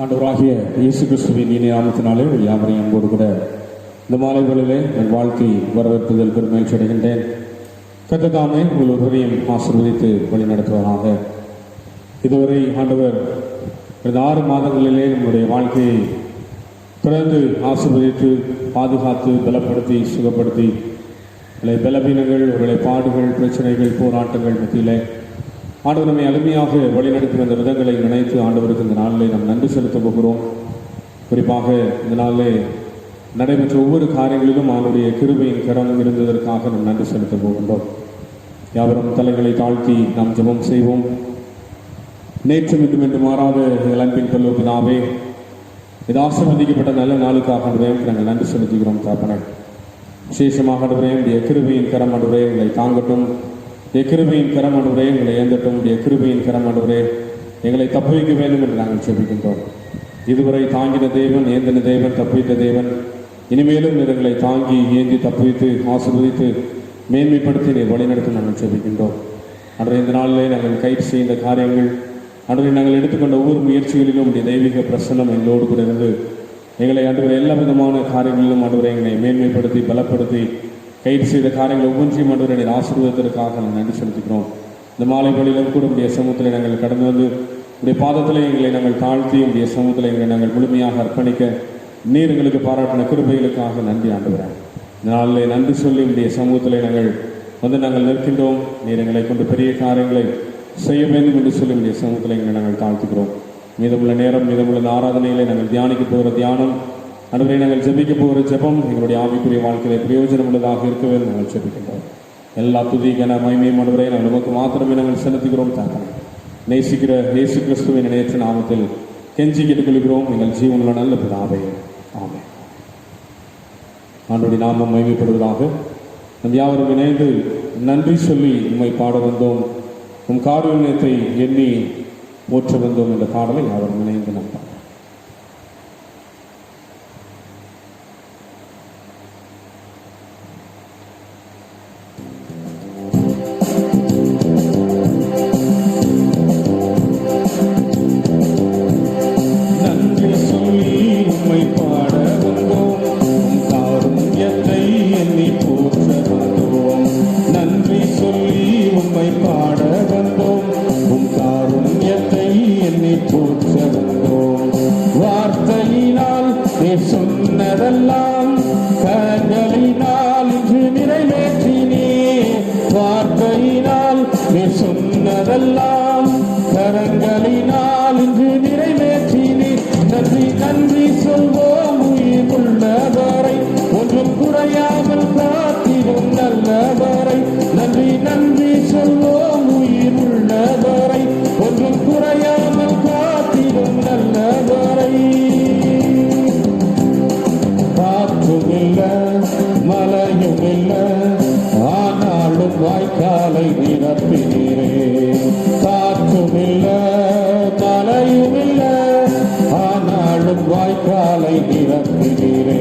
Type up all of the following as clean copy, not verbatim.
ஆண்டவராகிய இயேசு கிறிஸ்துவின் இனிய நாமத்தினாலே யாவரையும் அன்போடு கூட இந்த மாலை வேளையிலே என் வாழ்க்கை வரவேற்பதில் பெருமகிழ்ச்சி அடைகின்றேன். கர்த்தர் தாமே உங்கள் ஒருவரையும் ஆசீர்வதித்து வழி நடத்துவாராக. இதுவரை ஆண்டவர் இந்த 6 மாதங்களிலே நம்முடைய வாழ்க்கையை தொடர்ந்து ஆசீர்வதித்து பாதுகாத்து பலப்படுத்தி சுகப்படுத்தி பலவீனங்கள் ஒருவேளை பாடுகள் பிரச்சனைகள் போராட்டங்கள் மத்தியிலே ஆண்டவர் நம்மை அருமையாக வழிநடத்தி வந்த விதங்களை நினைத்து ஆண்டவருக்கு இந்த நாளிலே நாம் நன்றி செலுத்த போகிறோம். குறிப்பாக இந்த நாளிலே நடைபெற்ற ஒவ்வொரு காரியங்களிலும் அவனுடைய கிருபையின் கரம் இருந்ததற்காக நாம் நன்றி செலுத்த போகின்றோம். யாவரும் தலைகளை தாழ்த்தி நாம் ஜெபம் செய்வோம். நேற்றும் இன்றும் என்று மாறாத எங்கள் அன்பின் பல்லோபினாவே இது ஆசீர்வதிக்கப்பட்ட நல்ல நாளுக்காக நாங்கள் நன்றி செலுத்துகிறோம். தாப்பனே விசேஷமாக கிருபையின் கரம் எங்களை தாங்கட்டும். கிருபையின் கரம் ஆண்டவரே எங்களை ஏந்தட்டும். கிருபையின் கரம் ஆண்டவரே எங்களை தப்புவிக்க வேண்டும் என்று நாங்கள் செபிக்கின்றோம். இதுவரை தாங்கின தேவன், ஏந்தின தேவன், தப்புவித்த தேவன், இனிமேலும் எங்களை தாங்கி ஏந்தி தப்புவித்து ஆசீர்வதித்து மேன்மைப்படுத்தி நீர் வழிநடத்த நாங்கள் செபிக்கின்றோம். அன்றைய இந்த நாளிலே நாங்கள் கைது செய்த காரியங்கள் அன்றைய நாங்கள் எடுத்துக்கொண்ட ஒவ்வொரு முயற்சிகளிலும் உடைய தெய்வீக பிரசன்னம் எங்களோடு கூட இருந்து எங்களை அன்றைய எல்லா விதமான காரியங்களிலும் அன்றைய எங்களை மேன்மைப்படுத்தி பலப்படுத்தி கைது செய்த காரியங்கள் ஒவ்வொன்றையும் அன்றைய ஆசீர்வாதத்திற்காக நாங்கள் நன்றி செலுத்துகிறோம். இந்த மாலை வேளையிலும் கூட உடைய சமூகத்தில் நாங்கள் கடந்து வந்து உடைய பாதத்தில் எங்களை நாங்கள் தாழ்த்தி உடைய சமூகத்தில் எங்களை நாங்கள் முழுமையாக அர்ப்பணிக்க நீர் எங்களுக்கு பாராட்டின கிருபைகளுக்காக நன்றி ஆண்டவரே. இந்த நாளில் நன்றி சொல்லி உடைய சமூகத்தில் நாங்கள் நிற்கின்றோம். நீர் எங்களை கொண்டு பெரிய காரியங்களை செய்ய வேண்டும் என்று சொல்லி உடைய சமூகத்தில் எங்களை நாங்கள் தாழ்த்துகிறோம். மீதமுள்ள நேரம் மீதமுள்ள ஆராதனைகளை நாங்கள் தியானிக்க போகிற தியானம் அன்றைய நாங்கள் ஜெபிக்க போகிற ஜெபம் எங்களுடைய ஆவிக்குரிய வாழ்க்கையை பிரயோஜனம் உள்ளதாக இருக்க வேண்டும் நாங்கள் ஜெபிக்கின்றோம். எல்லா துதிக்கான மகிமையும் ஆண்டவரே நாங்கள் நமக்கு மாத்திரமே நாங்கள் செலுத்துகிறோம். தாக்கணும் நேசிக்கிற இயேசு கிறிஸ்துவின் நேற்று நாமத்தில் கெஞ்சி கேட்டுக்கொள்கிறோம். எங்கள் ஜீவனுள்ள நல்ல பிதாவே, ஆமென். ஆண்டவருடைய நாமம் மகிமைப்படுவதாக. நம் யாவரும் இணைந்து நன்றி சொல்லி உம்மை பாட வந்தோம், உம் காருண்யத்தை எண்ணி போற்ற வந்தோம் என்ற பாடலை யாவரும் இணைந்து நம்பார். சொன்னதெல்லாம் கரங்களினால் இன்று நிறைவேற்றினே. வார்த்தையினால் நீ சொன்னதெல்லாம் கரங்களினால் இன்று நிறைவேற்றினே. நன்றி நன்றி சொல்வோம் உயிர் உள்ளவரை, ஒன்றும் குறையாமல் காத்திடும் நல்லவரை. நன்றி நன்றி சொல்வோம் உயிர் உள்ளவரை, ஒன்றும் குறையாமல் காத்திடும் நல்லவரை. காற்றும் இல்ல மழையும் இல்ல, ஆனாலும் வாய்க்காலை நிரப்பினீரே. காற்றும் இல்ல மழையும் இல்ல, ஆனாலும் வாய்க்காலை நிரப்பினீரே.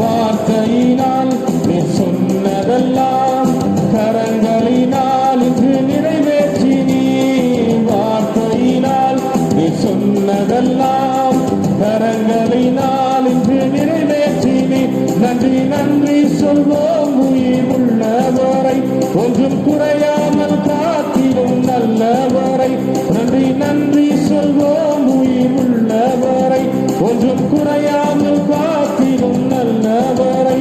வார்த்தையினால் நீ சொன்னதெல்லாம் கரங்களினால் இன்று நிறைவேற்றினீ. வார்த்தையினால் நீ சொன்னதெல்லாம் கரங்களினால் இன்று நிறைவேற்றினீ. நன்றி நன்றி சொல்வோம் உயிர் உள்ளவரை, ஒன்றும் குறையாமல் காத்திடும் நல்லவரை. நன்றி நன்றி சொல்வோம் உயிர் உள்ளவரை, ஒன்றும் குறையாமல் காத்திடும் நல்லவரை.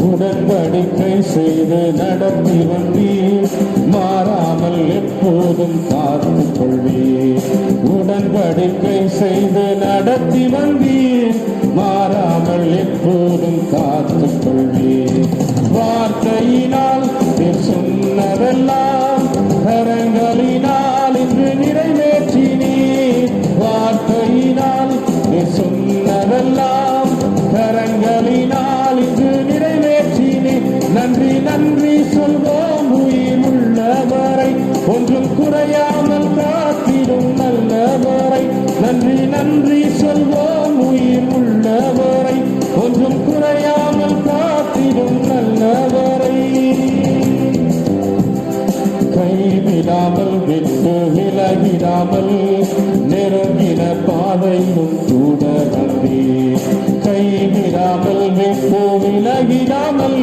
உடன்படிக்கை செய்து நடத்தி வந்தீர், மாறாமல் எப்போதும் காத்து கொள்வீர். உடன்படிக்கை செய்து நடத்தி வந்தீர், மாறாமல் எப்போதும் காத்து கொள்வீர். வார்த்தையினால் சொன்னதெல்லாம் கரங்களினால் இன்று நிறைவேற்றினீர். வார்த்தையினால் சொன்னதெல்லாம் கரங்களினால் இன்று நிறைவேற்றினீர். நன்றி நன்றி சொல்வோம் உயிர் உள்ளவரை, ஒன்றும் குறையாமல் காத்திடும் நல்லவரை. நன்றி நன்றி சொல்வோம் உயிர் உள்ளவரை, ஒன்றும் குறையாமல் காத்திடும் நல்லவரை. கைவிடாமல் விட்டு விலகிடாமல் பாதையிலும் கூட வந்தீர். கைவிடாமல் விட்டு விலகிடாமல்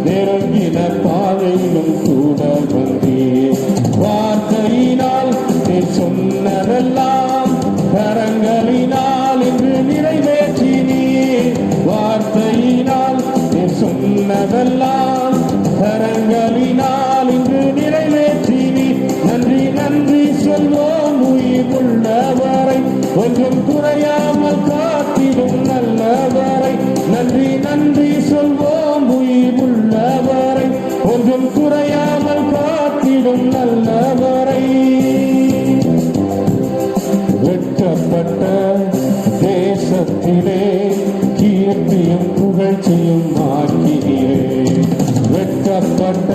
நெருங்கின பாதையிலும் கூட வந்தீர். வார்த்தையினால் நீ சொன்னதெல்லாம் கரங்களினால் இன்று நிறைவேற்றினீர். வார்த்தையினால் நீ சொன்னதெல்லாம் கரங்களினால் இன்று நிறைவேற்றினீர். நன்றி நன்றி சொல்வோம் உயிர் உள்ளவரை, ஒன்றும் குறையாமல் காத்திடும் நல்லவரை. நன்றி நன்றி சொல்வோம் உயிர் உள்ளவரை, ஒன்றும் குறையாமல் காத்திடும் நல்லவரை. வெட்கப்பட்ட தேசத்திலே கீர்த்தியும் புகழ்ச்சியும் ஆக்கினீரே. வெட்கப்பட்ட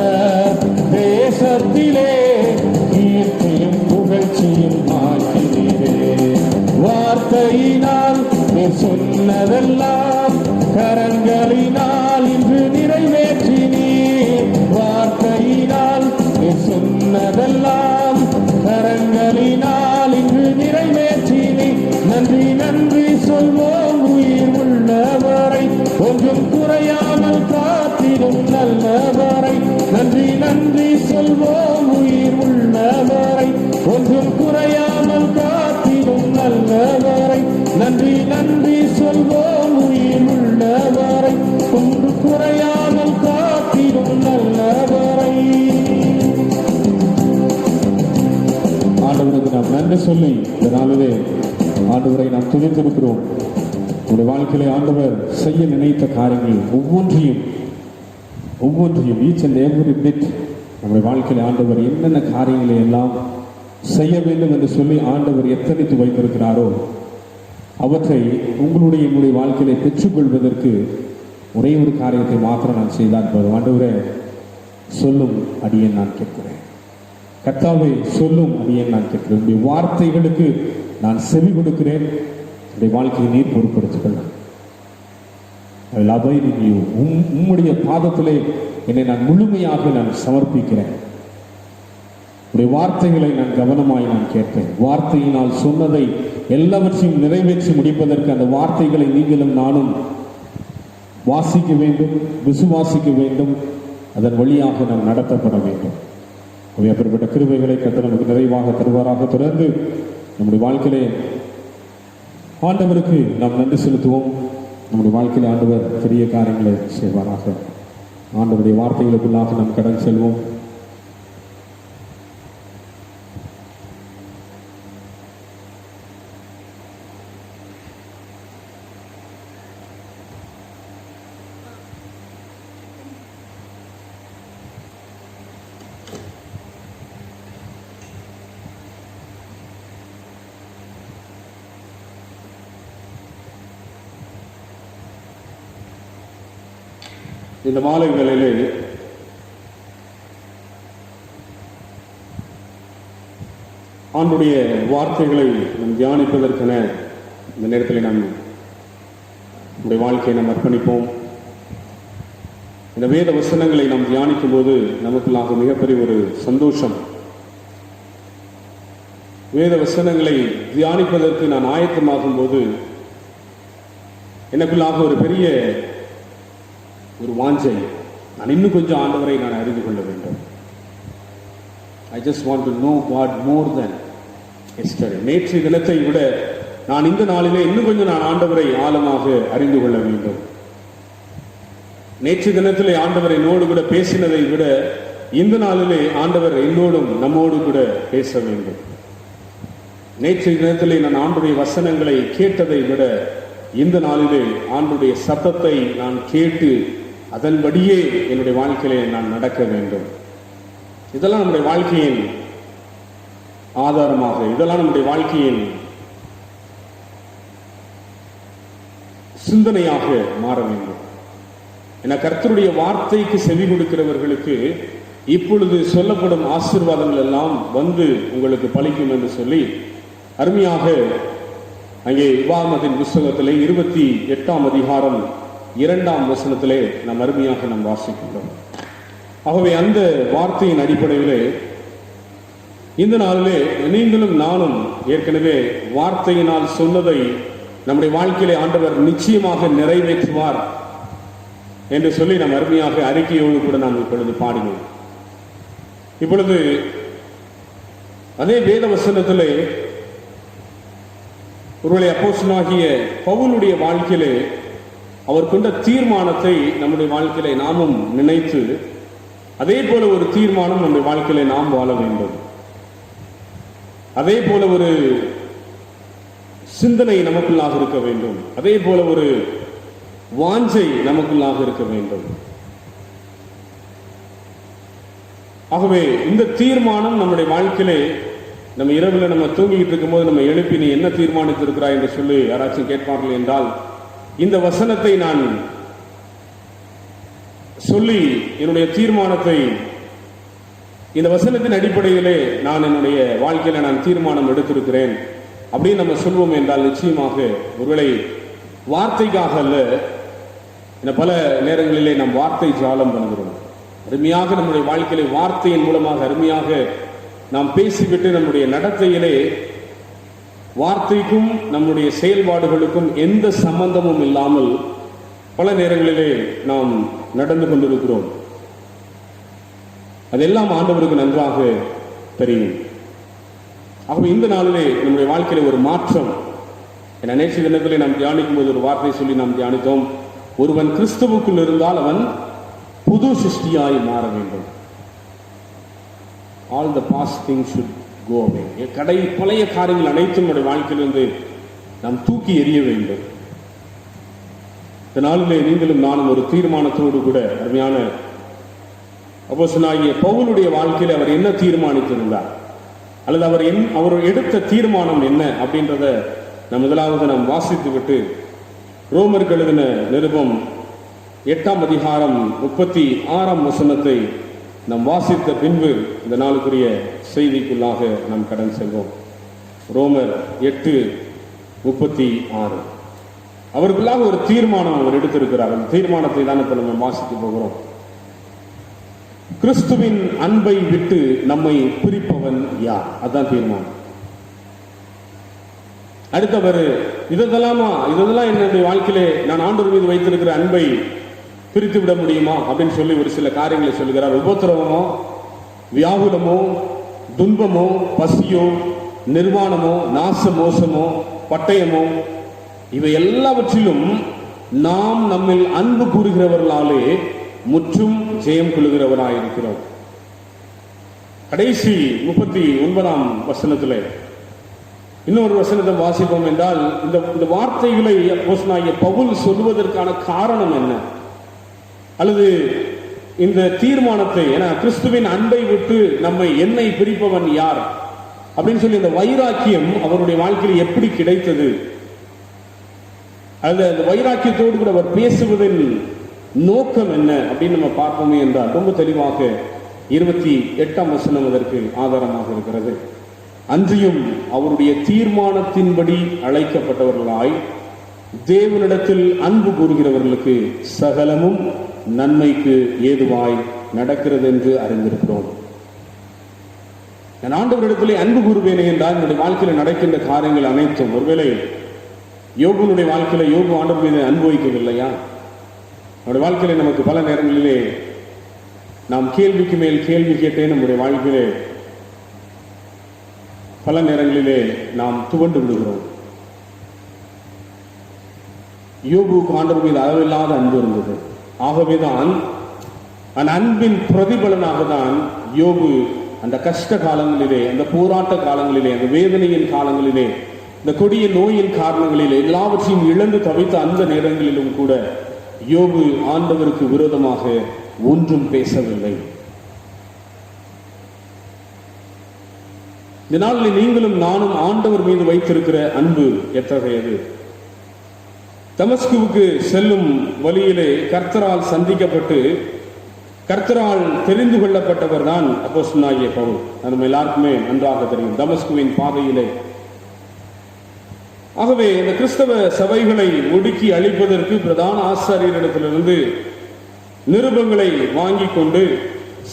தேசத்திலே கீர்த்தியும் புகழ்ச்சியும் ஆக்கினீரே. வார்த்தையினால் நீ சொன்னதெல்லாம் கரங்களினால் இன்று நிறைவேற்றினீர். வார்த்தையினால் நீ சொன்னதெல்லாம் கரங்களினால் இன்று நிறைவேற்றினீர். நன்றி நன்றி சொல்வோம் உயிர் உள்ளவரை, ஒன்றும் குறையாமல் காத்திடும் நல்லவரை. நன்றி நன்றி சொல்வோம் உயிர் உள்ளவரை, ஒன்றும் குறையாமல் காத்திடும் நல்லவரை. நன்றி நன்றி சொல்வோம் உயிர் உள்ளவரை, ஒன்று குறையாமல் காத்திடும் நல்லவரை. ஆண்டவருக்கு நாம் நன்றி சொல்லி இந்த நாளிலே ஆண்டவரை நாம் துதித்திருக்கிறோம். உங்களுடைய வாழ்க்கையிலே ஆண்டவர் செய்ய நினைத்த காரியங்கள் ஒவ்வொன்றையும் ஈச் அண்ட் எவ்ரி பிட் நம்முடைய வாழ்க்கையில ஆண்டவர் என்னென்ன காரியங்களை எல்லாம் செய்ய வேண்டும் என்று சொல்லி ஆண்டவர் எத்தனைத்து வைத்திருக்கிறாரோ அவற்றை என்னுடைய வாழ்க்கையிலே பெற்றுக்கொள்வதற்கு ஒரே ஒரு காரியத்தை மாத்திரம் நான் செய்தால் போதும். ஆண்டவரே சொல்லும் அடியேன் நான் கேட்கிறேன். கர்த்தாவே சொல்லும் அடியேன் நான் கேட்கிறேன். உங்களுடைய வார்த்தைகளுக்கு நான் செவி கொடுக்கிறேன். என்னுடைய வாழ்க்கையை நீர் பொறுப்படுத்திக் உம்முடைய பாதத்திலே என்னை நான் முழுமையாக நான் சமர்ப்பிக்கிறேன். உடைய வார்த்தைகளை நான் கவனமாய் நான் கேட்பேன். வார்த்தையினால் சொன்னதை எல்லாவற்றையும் நிறைவேற்றி முடிப்பதற்கு அந்த வார்த்தைகளை நீங்களும் நானும் வாசிக்க வேண்டும், விசுவாசிக்க வேண்டும். அதன் வழியாக நாம் நடத்தப்பட வேண்டும். அப்படிப்பட்ட கிருபைகளை கர்த்தர் நமக்கு நிறைவாக தருவாராக. தொடர்ந்து நம்முடைய வாழ்க்கையிலே ஆண்டவருக்கு நாம் நன்றி செலுத்துவோம். நம்முடைய வாழ்க்கையில் ஆண்டவர் பெரிய காரியங்களை செய்வாராக. ஆண்டவருடைய வார்த்தைகளுக்குள்ளாக நாம் கடன் செல்வோம். இந்த மாலை வேளையிலே ஆண்டுடைய வார்த்தைகளை நாம் தியானிப்பதற்கென இந்த நேரத்தில் நாம் நம்முடைய வாழ்க்கையை நாம் அர்ப்பணிப்போம். இந்த வேத வசனங்களை நாம் தியானிக்கும் போது நமக்குள்ளாக மிகப்பெரிய ஒரு சந்தோஷம். வேத வசனங்களை தியானிப்பதற்கு நான் ஆயத்தமாகும் போது எனக்குள்ளாக ஒரு பெரிய ஒரு வாஞ்சை, நான் இன்னும் கொஞ்சம் ஆண்டவரை நான் அறிந்து கொள்ள வேண்டும். I just want to know God more than yesterday. நேற்று தினத்தை விட நான் இந்த நாளிலே இன்னும் கொஞ்சம் நான் ஆண்டவரை ஆழமாக அறிந்து கொள்ள வேண்டும். நேற்று தினத்திலே ஆண்டவர் என்னோடு கூட பேசினதை விட இந்த நாளிலே ஆண்டவர் என்னோடும் நம்மோடு கூட பேச வேண்டும். நேற்று தினத்திலே நான் ஆண்டுடைய வசனங்களை கேட்டதை விட இந்த நாளிலே ஆண்டுடைய சத்தத்தை நான் கேட்டு அதன்படியே என்னுடைய வாழ்க்கையிலே நான் நடக்க வேண்டும். இதெல்லாம் நம்முடைய வாழ்க்கையின் ஆதாரமாக, இதெல்லாம் நம்முடைய வாழ்க்கையின் சிந்தனையாக மாற வேண்டும். என கர்த்தருடைய வார்த்தைக்கு செவி கொடுக்கிறவர்களுக்கு இப்பொழுது சொல்லப்படும் ஆசீர்வாதங்கள் எல்லாம் வந்து உங்களுக்கு பலிக்கும் என்று சொல்லி அருமையாக அங்கே உபாகமத்தின் புஸ்தகத்திலே 28ஆம் அதிகாரம் 2ஆம் வசனத்திலே நாம் அருமையாக நாம் வாசிக்கின்றோம். ஆகவே அந்த வார்த்தையின் அடிப்படையிலே இந்த நாளிலே நீங்களும் நானும் ஏற்கனவே வார்த்தையினால் சொன்னதை நம்முடைய வாழ்க்கையிலே ஆண்டவர் நிச்சயமாக நிறைவேற்றுவார் என்று சொல்லி நாம் அருமையாக அறிக்கையோடு கூட நாம் இப்பொழுது பாடினோம். இப்பொழுது அதே வேத வசனத்திலே ஒருவேளை அப்போஸ்தலனாகிய பவுலுடைய வாழ்க்கையிலே அவர் கொண்ட தீர்மானத்தை நம்முடைய வாழ்க்கையிலே நாமும் நினைத்து அதே போல ஒரு தீர்மானம் நம்முடைய வாழ்க்கையிலே நாம் வாழ வேண்டும். அதே போல ஒரு சிந்தனை நமக்குள்ளாக இருக்க வேண்டும். அதே போல ஒரு வாஞ்சை நமக்குள்ளாக இருக்க வேண்டும். ஆகவே இந்த தீர்மானம் நம்முடைய வாழ்க்கையிலே நம்ம இரவில் நம்ம தூங்கிட்டு இருக்கும்போது நம்ம எழுப்பி நீ என்ன தீர்மானித்திருக்கிறாய் என்று சொல்லி யாராச்சும் கேட்பார்கள் என்றால் இந்த வசனத்தை நான் சொல்லி என்னுடைய தீர்மானத்தை இந்த வசனத்தின் அடிப்படையிலே நான் என்னுடைய வாழ்க்கையில நான் தீர்மானம் எடுத்திருக்கிறேன் அப்படின்னு நம்ம சொல்வோம் என்றால் நிச்சயமாக ஒருவேளை வார்த்தைக்காக அல்ல, பல நேரங்களிலே நம் வார்த்தை ஜாலம் பண்ணுகிறோம். அருமையாக நம்முடைய வாழ்க்கையிலே வார்த்தையின் மூலமாக அருமையாக நாம் பேசிவிட்டு நம்முடைய நடத்தையிலே வார்த்தைக்கும் நம்முடைய செயல்பாடுகளுக்கும் எந்த சம்பந்தமும் இல்லாமல் பல நேரங்களிலே நாம் நடந்து கொண்டிருக்கிறோம். அதெல்லாம் ஆண்டவருக்கு நன்றாக தெரியும். ஆகவே இந்த நாளிலே நம்முடைய வாழ்க்கையில ஒரு மாற்றம். நேற்று தினத்திலே நாம் தியானிக்கும் போது ஒரு வார்த்தை சொல்லி நாம் தியானித்தோம். ஒருவன் கிறிஸ்துவுக்குள் இருந்தால் அவன் புது சிருஷ்டியாய் மாற வேண்டும். All the past things should go away. பழைய காரியங்கள் அனைத்தும் நம்முடைய வாழ்க்கையிலிருந்து நாம் தூக்கி எறிய வேண்டும். இந்த நாளிலே நீங்களும் நானும் ஒரு தீர்மானத்தோடு கூட அருமையான அப்போஸ்தலனாகிய பவுலுடைய வாழ்க்கையில அவர் என்ன தீர்மானித்திருந்தார் அல்லது அவர் எடுத்த தீர்மானம் என்ன அப்படின்றத முதலாவது நாம் வாசித்து விட்டு ரோமருக்கு எழுதின நிருபம் 8ஆம் அதிகாரம் 36ஆம் வசனத்தை நாம் வாசித்த பின்பு இந்த நாளுக்குரிய செய்திக்குள்ளாக நாம் கடன் செல்வோம். ரோமர் 8:36. அவருக்குள்ளாக ஒரு தீர்மானம் அவர் எடுத்திருக்கிறார். அந்த தீர்மானத்தை தான் இப்ப நம்ம வாசித்து போகிறோம். கிறிஸ்துவின் அன்பை விட்டு நம்மை பிரிப்பவன் யார்? அதுதான் தீர்மானம். அடுத்தவர் இதெல்லாம் என்னுடைய வாழ்க்கையிலே நான் ஆண்டவர் மீது வைத்திருக்கிற அன்பை பிரித்து விட முடியுமா அப்படின்னு சொல்லி ஒரு சில காரியங்களை சொல்லுகிறார். உபத்திரவமோ, வியாகுலமோ, துன்பமோ, பசியோ, நிர்வாணமோ, நாச மோசமோ, பட்டயமோ, இவை எல்லாவற்றிலும் நாம் நம்மில் அன்பு கூறுகிறவர்களாலே முற்றும் ஜெயம் கொள்ளுகிறவராயிருக்கிறோம். கடைசி 39ஆம் வசனத்திலே இன்னொரு வசனத்தை வாசிப்போம் என்றால் இந்த வார்த்தைகளை அப்போஸ்தலனாகிய பவுல் சொல்வதற்கான காரணம் என்ன அல்லது இந்த தீர்மானத்தை கிறிஸ்துவின் அன்பை விட்டு என்னை பிரிப்பவன் யார் அப்படின்னு சொல்லி இந்த வைராக்கியம் அவருடைய வாழ்க்கையில் எப்படி கிடைத்தது, அந்த வைராக்கியத்தோடு கூட அவர் பேசுவதின் நோக்கம் என்ன அப்படின்னு நம்ம பார்ப்போமே என்றால் ரொம்ப தெளிவாக 28ஆம் வசனம் அதற்கு ஆதாரமாக இருக்கிறது. அன்றியும் அவருடைய தீர்மானத்தின்படி அழைக்கப்பட்டவர்களாய் தேவனிடத்தில் அன்பு கூறுகிறவர்களுக்கு சகலமும் நன்மைக்கு ஏதுவாய் நடக்கிறது என்று அறிந்திருக்கிறோம். நான் ஆண்டவரிடத்திலே அன்பு கூறுவேனே என்றால் என்னுடைய வாழ்க்கையில் நடக்கின்ற காரியங்கள் அனைத்தும், ஒருவேளை யோகுனுடைய வாழ்க்கையில யோகு ஆண்டவர் மீது அனுபவிக்கவில்லையா? நம்முடைய வாழ்க்கையில நமக்கு பல நேரங்களிலே நாம் கேள்விக்கு மேல் கேள்வி கேட்டே நம்முடைய வாழ்க்கையிலே பல நேரங்களிலே நாம் துவண்டு விடுகிறோம். யோபுக்கு ஆண்டவர் மீது அளவில்லாத அன்பு இருந்தது. ஆகவேதான் அந்த அன்பின் பிரதிபலனாக தான் யோபு அந்த கஷ்ட காலங்களிலே, அந்த போராட்ட காலங்களிலே, அந்த வேதனையின் காலங்களிலே, இந்த கொடிய நோயின் காரணங்களிலே எல்லாவற்றையும் இழந்து தவித்த அந்த நேரங்களிலும் கூட யோபு ஆண்டவருக்கு விரோதமாக ஒன்றும் பேசவில்லை. இந்த நாளில் நீங்களும் நானும் ஆண்டவர் மீது வைத்திருக்கிற அன்பு எத்தகையது? தமஸ்குவுக்கு செல்லும் வழியிலே கர்த்தரால் சந்திக்கப்பட்டு கர்த்தரால் தெரிந்து கொள்ளப்பட்டவர் தான் அப்போஸ்தலனாகிய பவுல். நம்ம எல்லாருக்குமே நன்றாக தெரியும் தமஸ்குவின் பாதையிலே. ஆகவே இந்த கிறிஸ்தவ சபைகளை ஒடுக்கி அழிப்பதற்கு பிரதான ஆசாரியரிடத்திலிருந்து நிருபங்களை வாங்கி கொண்டு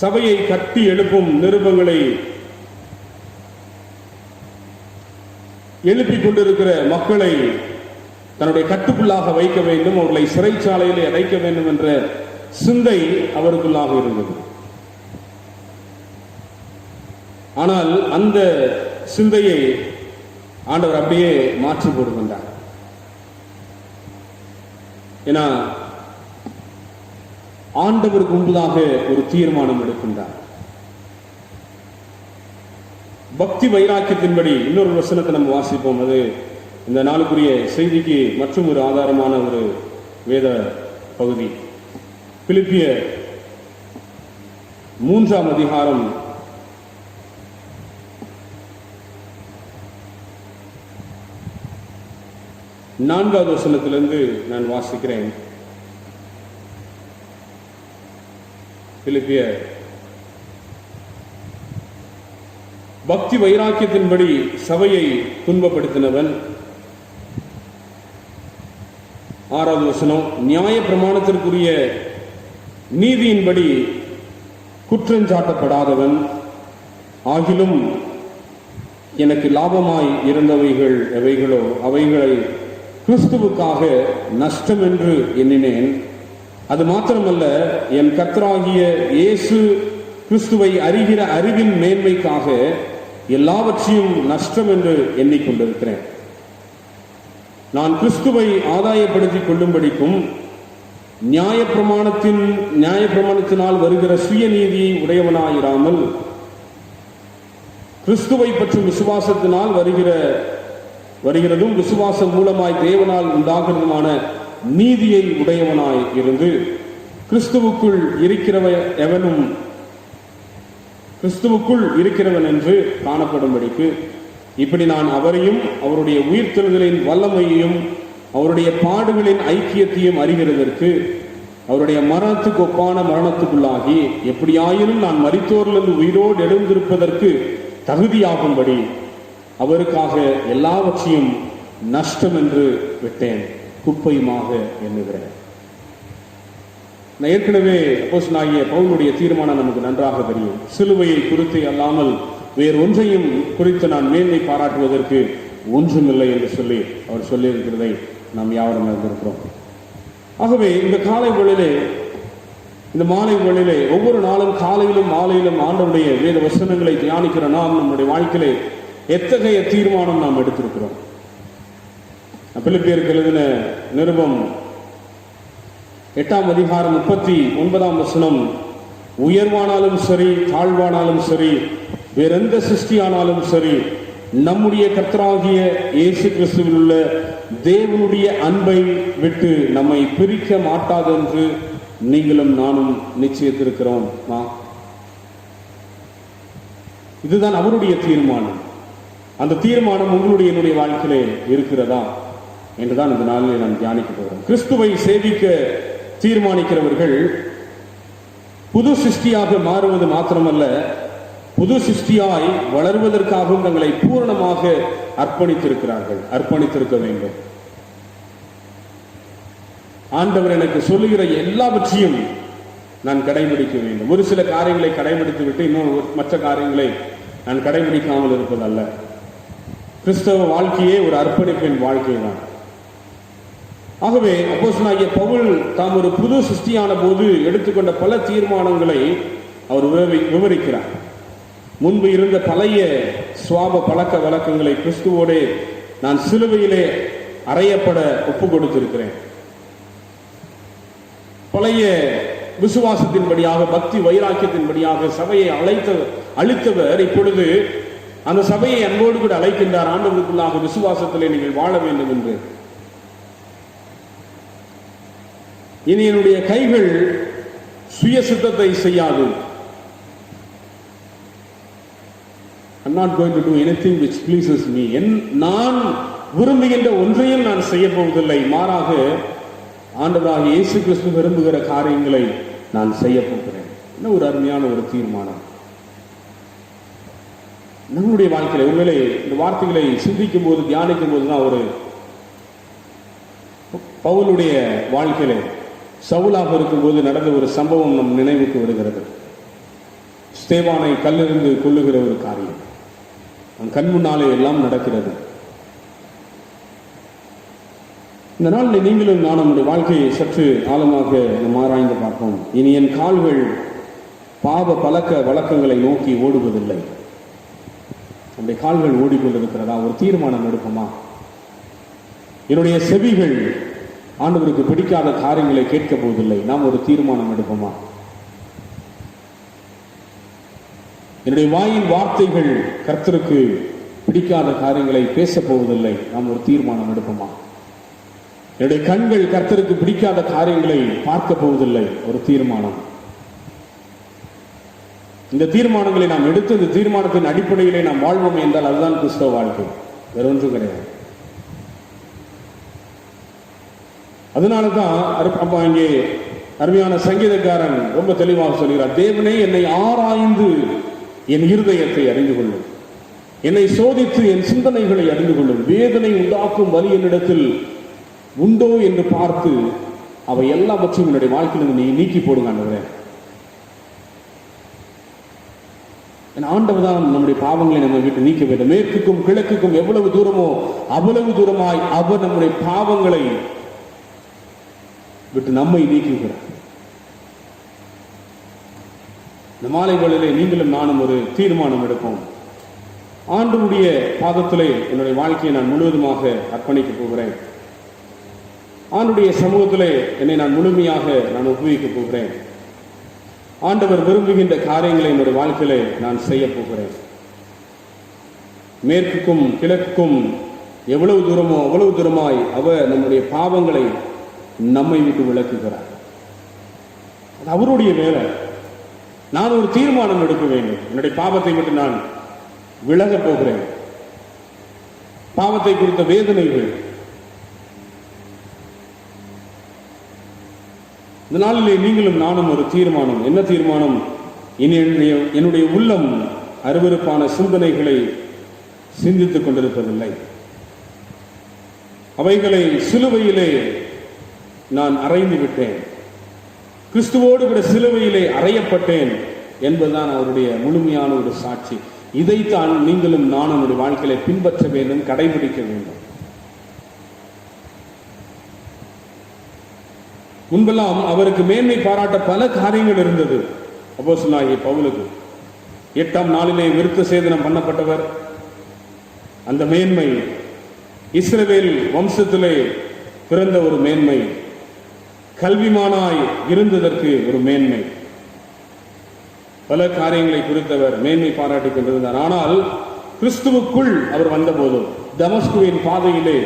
சபையை கட்டி எழுப்பும் நிருபங்களை எழுப்பிக் கொண்டிருக்கிற மக்களை தன்னுடைய கட்டுக்குள்ளாக வைக்க வேண்டும், அவர்களை சிறைச்சாலையிலே அடைக்க வேண்டும் என்ற சிந்தை அவருக்குள்ளாக இருந்தது. ஆனால் அந்த சிந்தையை ஆண்டவர் அப்படியே மாற்றி போடுகின்றார். ஏன்னா ஆண்டவருக்கு முன்பதாக ஒரு தீர்மானம் எடுக்கின்றார். பக்தி வைராக்கியத்தின்படி இன்னொரு வசனத்தை நம்ம வாசிப்போம். அது இந்த நாளுக்குரிய செய்திக்கு மற்றும் ஒரு ஆதாரமான ஒரு வேத பகுதி. பிலிப்பியர் 3ஆம் அதிகாரம் 4வது வசனத்திலிருந்து நான் வாசிக்கிறேன். பிலிப்பியர் பக்தி வைராக்கியத்தின்படி சபையை துன்பப்படுத்தினவன். 6வது வசனம், நியாய பிரமாணத்திற்குரிய நீதியின்படி குற்றஞ்சாட்டப்படாதவன், ஆகிலும் எனக்கு லாபமாய் இருந்தவைகள் எவைகளோ அவைகளை கிறிஸ்துவுக்காக நஷ்டம் என்று எண்ணினேன். அது மாத்திரமல்ல, என் கர்த்தராகிய இயேசு கிறிஸ்துவை அறிகிற அறிவின் மேன்மைக்காக எல்லாவற்றையும் நஷ்டம் என்று எண்ணிக்கொண்டிருக்கிறேன். நான் கிறிஸ்துவை ஆதாயப்படுத்திக் கொள்ளும்படிக்கும் நியாயப்பிரமாணத்தினால் வருகிற சுயநீதியை உடையவனாயிராமல் கிறிஸ்துவை பற்றும் விசுவாசத்தினால் வருகிறதும் விசுவாசம் மூலமாய் தேவனால் உண்டாகிறதுமான நீதியை உடையவனாய் இருந்து கிறிஸ்துவுக்குள் இருக்கிறவன் என்று காணப்படும்படிக்கு இப்படி நான் அவரையும் அவருடைய உயிர்த்தெழுதலின் வல்லமையையும் அவருடைய பாடுகளின் ஐக்கியத்தையும் அறிகிறதற்கு அவருடைய மரணத்துக்கு ஒப்பான மரணத்துக்குள்ளாகி எப்படியாயினும் நான் மரித்தோரிலிருந்து உயிரோடு எழுந்திருப்பதற்கு தகுதியாகும்படி அவருக்காக எல்லாவற்றையும் நஷ்டம் என்று விட்டேன், குப்பையுமாக எண்ணுகிறேன். ஏற்கனவே அப்போஸ்தலனாகிய பவுலுடைய தீர்மானம் நமக்கு நன்றாக தெரியும். சிலுவையை குறித்து அல்லாமல் வேறு ஒன்றையும் குறித்து நான் மேன்மை பாராட்டுவதற்கு ஒன்றுமில்லை என்று சொல்லி அவர் சொல்லியிருக்கிறதை நாம் யாவரும் அறிந்திருக்கிறோம். ஆகவே இந்த காலை வேளையிலே, இந்த மாலை வேளையிலே, ஒவ்வொரு நாளும் காலையிலும் மாலையிலும் ஆண்டவருடைய வேத வசனங்களை தியானிக்கிற நாம் நம்முடைய வாழ்க்கையிலே எத்தகைய தீர்மானம் நாம் எடுத்திருக்கிறோம்? பிலிப்பியருக்கு எழுதின நிருபம் 8ஆம் அதிகாரம் 39ஆம் வசனம், உயர்வானாலும் சரி தாழ்வானாலும் சரி வேறெந்த சிருஷ்டியானாலும் சரி நம்முடைய கர்த்தராகிய இயேசு கிறிஸ்துவில் உள்ள தேவனுடைய அன்பை விட்டு நம்மை பிரிக்க மாட்டாது என்று நீங்களும் நானும் நிச்சயித்திருக்கிறோம். இதுதான் அவருடைய தீர்மானம். அந்த தீர்மானம் உங்களுடைய என்னுடைய வாழ்க்கையிலே இருக்கிறதா என்றுதான் இந்த நாளிலே நாம் தியானிக்க போகிறோம். கிறிஸ்துவை சேவிக்க தீர்மானிக்கிறவர்கள் புது சிருஷ்டியாக மாறுவது மாத்திரமல்ல, புது சிருஷ்டியாய் வளர்வதற்காகவும் தங்களை பூரணமாக அர்ப்பணித்திருக்க வேண்டும். ஆண்டவர் எனக்கு சொல்லுகிற எல்லாவற்றையும் நான் கடைபிடிக்க வேண்டும். ஒரு சில காரியங்களை கடைபிடித்து விட்டு இன்னொரு மற்ற காரியங்களை நான் கடைபிடிக்காமல் இருப்பதல்ல. கிறிஸ்தவ வாழ்க்கையே ஒரு அர்ப்பணிப்பின் வாழ்க்கை தான். ஆகவே அப்போஸ்தலனாகிய பவுல் தாம் ஒரு புது சிருஷ்டியான போது எடுத்துக்கொண்ட பல தீர்மானங்களை அவர் விவரிக்கிறார். முன்பு இருந்த பழைய சுவாப பழக்க வழக்கங்களை கிறிஸ்துவோடு நான் சிலுவையிலே அறையப்பட ஒப்பு கொடுத்திருக்கிறேன். பழைய விசுவாசத்தின்படியாக பக்தி வைராக்கியத்தின்படியாக சபையை அழித்தவர் இப்பொழுது அந்த சபையை அன்போடு கூட அழைக்கின்றார். ஆண்டவருக்குள்ளாக விசுவாசத்திலே நீங்கள் வாழ வேண்டும் என்று. இனி என்னுடைய கைகள் சுய சித்தத்தை செய்யாது. I'm not going to do anything which pleases me. நான் விரும்புகின்ற ஒன்றையும் நான் செய்ய போவதில்லை. மாறாக ஆண்டவராகிய இயேசு கிறிஸ்து விரும்புகிற காரியங்களை நான் செய்ய போகிறேன். என்ன ஒரு அருமையான ஒரு தீர்மானம் நம்முடைய வாழ்க்கையில. உண்மையிலே இந்த வார்த்தைகளை சிந்திக்கும் போது தியானிக்கும் போதுதான் ஒரு பவுலுடைய வாழ்க்கையில சவுலாக இருக்கும்போது நடந்த ஒரு சம்பவம் நம் நினைவுக்கு வருகிறது. ஸ்தேவானை கல்லிருந்து கொல்லுகிற ஒரு காரியம் நம் கண் முன்னாலே எல்லாம் நடக்கிறது. இந்த நாளில் நீங்களும் நான் நம்முடைய வாழ்க்கையை சற்று ஆழமாக நாம் ஆராய்ந்து பார்ப்போம். இனி என் கால்கள் பாவ பழக்க வழக்கங்களை நோக்கி ஓடுவதில்லை. நம்முடைய கால்கள் ஓடிக்கொண்டிருக்கிறதா? ஒரு தீர்மானம் எடுப்போமா? என்னுடைய செவிகள் ஆண்டவருக்கு பிடிக்காத காரியங்களை கேட்கப் போவதில்லை. நாம் ஒரு தீர்மானம் எடுப்போமா? என்னுடைய வாயின் வார்த்தைகள் கர்த்தருக்கு பிடிக்காத காரியங்களை பேசப் போவதில்லை. நாம் ஒரு தீர்மானம் எடுப்போமா? என்னுடைய கண்கள் கர்த்தருக்கு பிடிக்காத காரியங்களை பார்க்க போவதில்லை. ஒரு தீர்மானம். இந்த தீர்மானங்களை நாம் எடுத்து இந்த தீர்மானத்தின் அடிப்படையிலே நாம் வாழ்வோம் என்றால் அதுதான் கிறிஸ்தவ வாழ்க்கை, வேற ஒன்றும் கிடையாது. அதனாலதான் இங்கே அருமையான சங்கீதக்காரன் ரொம்ப தெளிவாக சொல்கிறார், தேவனே என்னை ஆராய்ந்து என் இருதயத்தை அறிந்து கொள்ளும், என்னை சோதித்து என் சிந்தனைகளை அறிந்து கொள்ளும், வேதனை உண்டாக்கும் வலி என்னிடத்தில் உண்டோ என்று பார்த்து அவை எல்லாவற்றையும் என்னுடைய வாழ்க்கையில் நீ நீக்கி போடுங்க ஆண்டவரே. ஆண்டவர் தான் நம்முடைய பாவங்களை நம்ம விட்டு நீக்க வேண்டும். மேற்குக்கும் கிழக்குக்கும் எவ்வளவு தூரமோ அவ்வளவு தூரமாய் அவர் நம்முடைய பாவங்களை விட்டு நம்மை நீக்குகிறார். இந்த மாலை வேளையிலே நீங்களும் நானும் ஒரு தீர்மானம் எடுப்போம். ஆண்டவருடைய பாதத்திலே என்னுடைய வாழ்க்கையை நான் முழுவதுமாக அர்ப்பணிக்க போகிறேன். ஆண்டவருடைய சமூகத்திலே என்னை நான் முழுமையாக நான் ஒப்புவிக்க போகிறேன். ஆண்டவர் விரும்புகின்ற காரியங்களை என்னுடைய வாழ்க்கையிலே நான் செய்ய போகிறேன். மேற்குக்கும் கிழக்குக்கும் எவ்வளவு தூரமோ அவ்வளவு தூரமாய் அவர் நம்முடைய பாவங்களை நம்மை விட்டு விலக்குகிறார். அது அவருடைய வேலை. நான் ஒரு தீர்மானம் எடுக்க வேண்டும். என்னுடைய பாவத்தை விட்டு நான் விலகப் போகிறேன். பாவத்தை குறித்த வேதனைகள் இந்த நாளிலே நீங்களும் நானும் ஒரு தீர்மானம். என்ன தீர்மானம்? இனி என்னுடைய உள்ளம் அருவருப்பான சிந்தனைகளை சிந்தித்துக் கொண்டிருப்பதில்லை. அவைகளை சிலுவையிலே நான் அறைந்து விட்டேன். கிறிஸ்துவோடு கூட சிலுவையிலே அறையப்பட்டேன் என்பதுதான் அவருடைய முழுமையான ஒரு சாட்சி. இதைத்தான் நீங்களும் நானும் நம்முடைய வாழ்க்கையிலே பின்பற்ற வேண்டும், கடைபிடிக்க வேண்டும். முன்பெல்லாம் அவருக்கு மேன்மை பாராட்ட பல காரியங்கள் இருந்தது. அப்போஸ்தலனாகிய பவுலுக்கு 8ஆம் நாளிலே விருத்த சேதனம் பண்ணப்பட்டவர். அந்த மேன்மை, இஸ்ரவேல் வம்சத்திலே பிறந்த ஒரு மேன்மை, கல்விமானாய் இருந்ததற்கு ஒரு மேன்மை, பல காரியங்களை குறித்தவர் மேன்மை பாராட்டிக் கொண்டிருந்தார். ஆனால் கிறிஸ்துவுக்குள் அவர் வந்தபோது தமஸ்குவின் பாதையிலே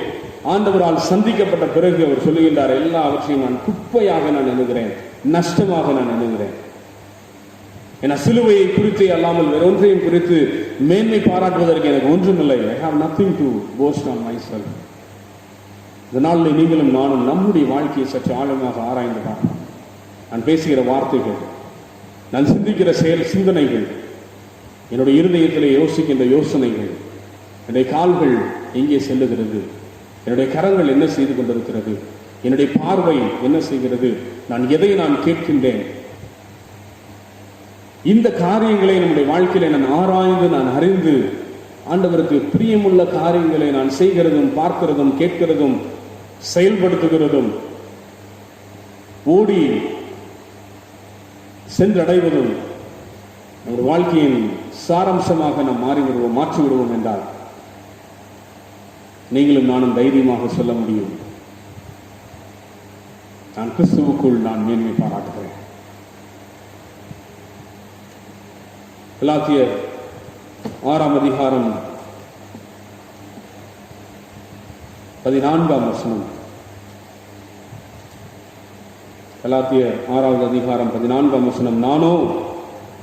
ஆண்டவரால் சந்திக்கப்பட்ட பிறகு அவர் சொல்லுகின்றார், எல்லாவற்றையும் நான் குப்பையாக நான் எண்ணுகிறேன், நஷ்டமாக நான் எண்ணுகிறேன். என சிலுவையை குறித்து அல்லாமல் வேற ஒன்றையும் குறித்து மேன்மை பாராட்டுவதற்கு எனக்கு ஒன்றுமில்லை. I have nothing to boast on myself. இதனால் நீங்களும் நானும் நம்முடைய வாழ்க்கையை சற்று ஆழமாக ஆராய்ந்து பார்ப்போம். நான் பேசுகிற வார்த்தைகள், நான் சிந்திக்கிற சிந்தனைகள், என்னுடைய இருதயத்திலே யோசிக்கின்ற யோசனைகள், என்னுடைய கால்கள் எங்கே செல்லுகிறது, என்னுடைய கரங்கள் என்ன செய்து கொண்டிருக்கிறது, என்னுடைய பார்வை என்ன செய்கிறது, நான் எதை நான் கேட்கின்றேன், இந்த காரியங்களை நம்முடைய வாழ்க்கையில நான் ஆராய்ந்து நான் அறிந்து ஆண்டவருக்கு பிரியமுள்ள காரியங்களை நான் செய்கிறதும் பார்க்கிறதும் கேட்கிறதும் செயல்படுத்துகிறதும் ஓடி சென்றடைவதும் நம்முடைய வாழ்க்கையின் சாராம்சமாக நாம் மாற்றி விடுவோம் என்றால் நீங்களும் நானும் தைரியமாக சொல்ல முடியும், நான் கிறிஸ்துவுக்குள் நான் மேன்மை பாராட்டுகிறேன். கலாத்தியர் 6ஆம் அதிகாரம் 14ஆம் வசனம். கலாத்தியர் 6வது அதிகாரம் 14ஆம் வசனம். நானோ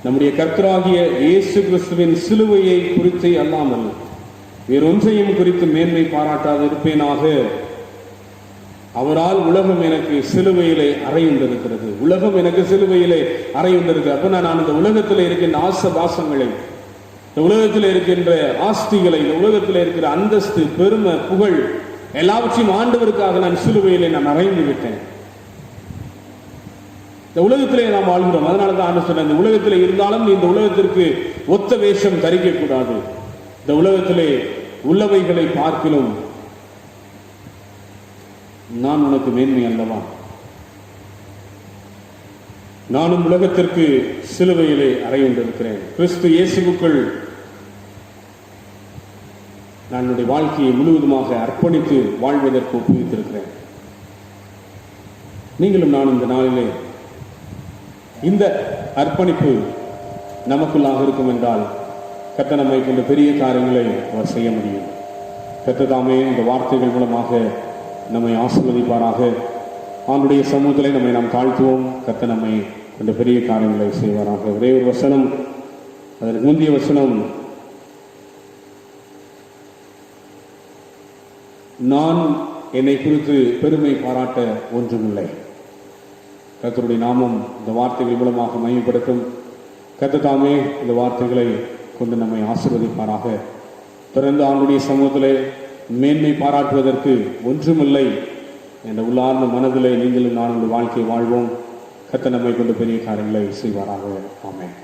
நம்முடைய கர்த்தராகிய இயேசு கிறிஸ்துவின் சிலுவையை குறித்து அல்லாமல் வேறொன்றையும் குறித்து மேன்மை பாராட்டாது இருப்பேனாக. அவரால் உலகம் எனக்கு சிலுவையிலே அறையுண்டிருக்கிறது. உலகம் எனக்கு சிலுவையிலே அறையுண்டிருக்கிறது. அப்ப நான் இந்த உலகத்தில் இருக்கின்ற ஆசபாசங்களை, இந்த உலகத்தில் இருக்கின்ற ஆஸ்திகளை, இந்த உலகத்தில் இருக்கிற அந்தஸ்து, பெருமை, புகழ் எல்லாவற்றையும் ஆண்டவருக்காக நான் சிலுவையிலே நான் அறைந்து விட்டேன். இந்த உலகத்திலே நாம் வாழ்கிறோம். அதனாலதான் ஆண்டு சொன்ன, இந்த உலகத்திலே இருந்தாலும் நீ இந்த உலகத்திற்கு ஒத்த வேஷம் தரிக்க கூடாது. இந்த உலகத்திலே உள்ளவைகளை பார்க்கிலும் நான் உனக்கு மேன்மை அல்லவா? நானும் உலகத்திற்கு சிலுவையிலே அறையுண்டிருக்கிறேன். கிறிஸ்து இயேசுவுக்குள் நான் என்னுடைய வாழ்க்கையை முழுவதுமாக அர்ப்பணித்து வாழ்வதற்கு ஒப்புவித்திருக்கிறேன். நீங்களும் நான் இந்த நாளிலே இந்த அர்ப்பணிப்பு நமக்குள்ளாக இருக்கும் என்றால் கர்த்தர் நம்மை கொண்ட பெரிய காரியங்களை அவர் செய்ய முடியும். கர்த்தர் தாமே இந்த வார்த்தைகள் மூலமாக நம்மை ஆசீர்வதிப்பாராக. அவனுடைய சமூகத்திலே நம்மை நாம் தாழ்த்துவோம். கர்த்தர் நம்மை கொண்ட பெரிய காரியங்களை செய்வாராக. ஒரே ஒரு வசனம், அதற்கு முந்தைய வசனம், நான் என்னை குறித்து பெருமை பாராட்ட ஒன்றுமில்லை. கர்த்தருடைய நாமம் இந்த வார்த்தைகள் மூலமாக மகிமைப்படுத்தும். கர்த்தர் தாமே இந்த வார்த்தைகளை கொண்டு நம்மை ஆசீர்வதிப்பாராக. தொடர்ந்து அவனுடைய சமூகத்திலே மேன்மை பாராட்டுவதற்கு ஒன்றுமில்லை என்ற உள்ளார்ந்த மனதிலே நீங்களும் நான் வாழ்க்கையை வாழ்வோம். கர்த்தர் நம்மை கொண்டு பெரிய காரியங்களை செய்வாராக. ஆமென்.